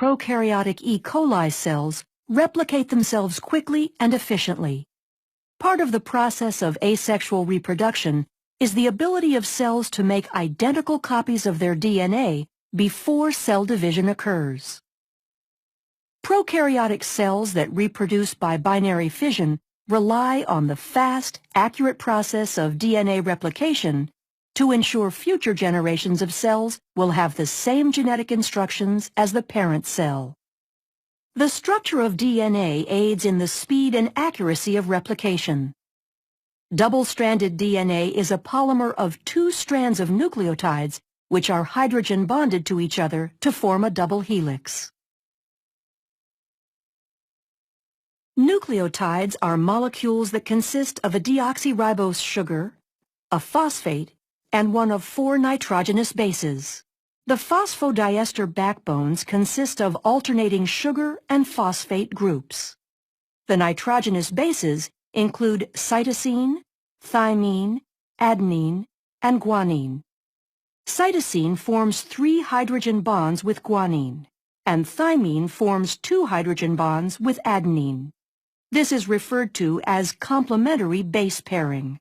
prokaryotic E. coli cells replicate themselves quickly and efficiently. Part of the process of asexual reproduction is the ability of cells to make identical copies of their DNA before cell division occurs. Prokaryotic cells that reproduce by binary fission rely on the fast, accurate process of DNA replication to ensure future generations of cells will have the same genetic instructions as the parent cell. The structure of DNA aids in the speed and accuracy of replication. Double-stranded DNA is a polymer of two strands of nucleotides which are hydrogen bonded to each other to form a double helix. Nucleotides are molecules that consist of a deoxyribose sugar, a phosphate, and one of 4 nitrogenous bases. The phosphodiester backbones consist of alternating sugar and phosphate groups. The nitrogenous bases include cytosine, thymine, adenine, and guanine. Cytosine forms 3 hydrogen bonds with guanine, and thymine forms 2 hydrogen bonds with adenine. This is referred to as complementary base pairing.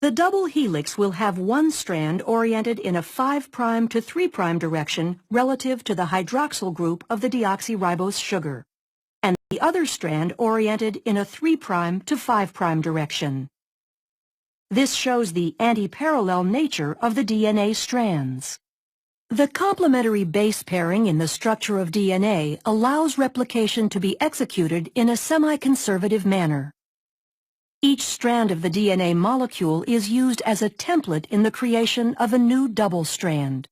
The double helix will have one strand oriented in a 5' to 3' direction relative to the hydroxyl group of the deoxyribose sugar, and the other strand oriented in a 3' to 5' direction. This shows the anti-parallel nature of the DNA strands. The complementary base pairing in the structure of DNA allows replication to be executed in a semi-conservative manner. Each strand of the DNA molecule is used as a template in the creation of a new double strand.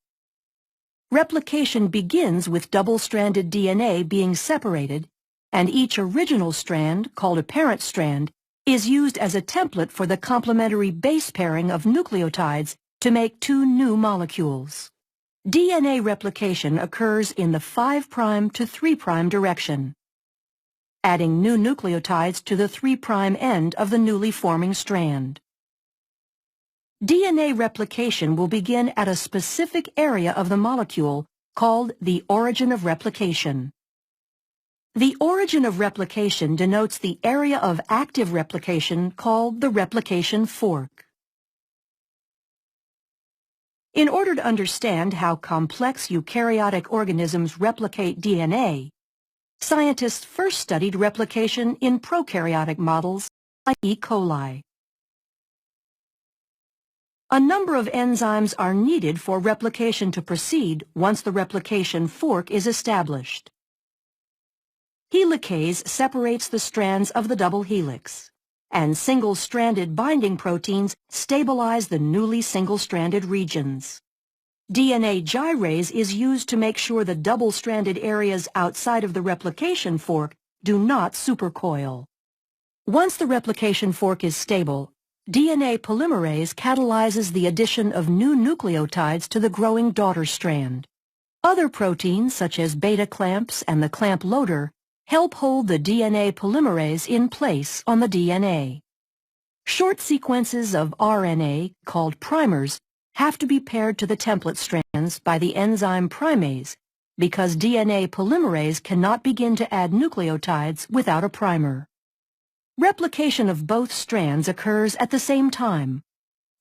Replication begins with double-stranded DNA being separated, and each original strand, called a parent strand, is used as a template for the complementary base pairing of nucleotides to make 2 new molecules. DNA replication occurs in the 5' to 3' direction, adding new nucleotides to the 3' end of the newly forming strand. DNA replication will begin at a specific area of the molecule called the origin of replication. The origin of replication denotes the area of active replication called the replication fork. In order to understand how complex eukaryotic organisms replicate DNA, scientists first studied replication in prokaryotic models like E. coli. A number of enzymes are needed for replication to proceed once the replication fork is established. Helicase separates the strands of the double helix, and single-stranded binding proteins stabilize the newly single-stranded regions. DNA gyrase is used to make sure the double-stranded areas outside of the replication fork do not supercoil. Once the replication fork is stable, DNA polymerase catalyzes the addition of new nucleotides to the growing daughter strand. Other proteins, such as beta clamps and the clamp loader, help hold the DNA polymerase in place on the DNA. Short sequences of RNA, called primers, have to be paired to the template strands by the enzyme primase because DNA polymerase cannot begin to add nucleotides without a primer. Replication of both strands occurs at the same time,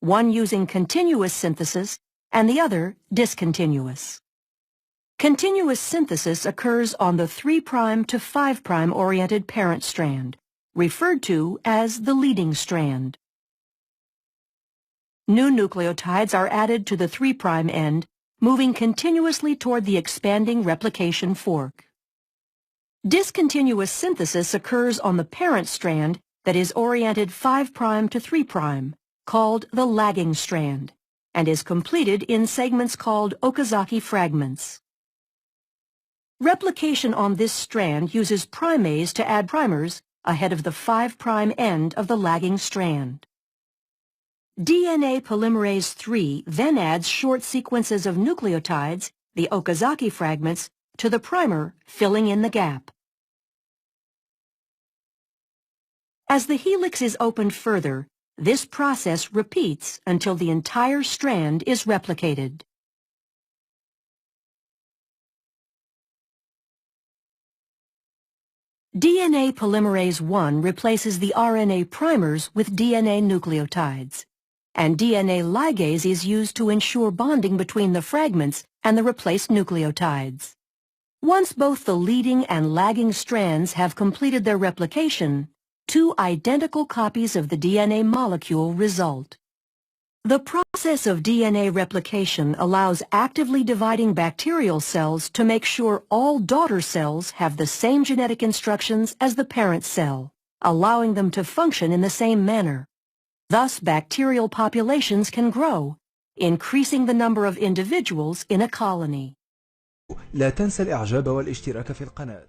one using continuous synthesis and the other discontinuous. Continuous synthesis occurs on the 3' to 5' oriented parent strand, referred to as the leading strand. New nucleotides are added to the 3' end, moving continuously toward the expanding replication fork. Discontinuous synthesis occurs on the parent strand that is oriented 5' to 3', called the lagging strand, and is completed in segments called Okazaki fragments. Replication on this strand uses primase to add primers ahead of the 5' end of the lagging strand. DNA polymerase III then adds short sequences of nucleotides, the Okazaki fragments, to the primer, filling in the gap. As the helix is opened further, this process repeats until the entire strand is replicated. DNA polymerase I replaces the RNA primers with DNA nucleotides, and DNA ligase is used to ensure bonding between the fragments and the replaced nucleotides. Once both the leading and lagging strands have completed their replication, two identical copies of the DNA molecule result. The process of DNA replication allows actively dividing bacterial cells to make sure all daughter cells have the same genetic instructions as the parent cell, allowing them to function in the same manner. Thus, bacterial populations can grow, increasing the number of individuals in a colony. لا تنسى الإعجاب والاشتراك في القناة.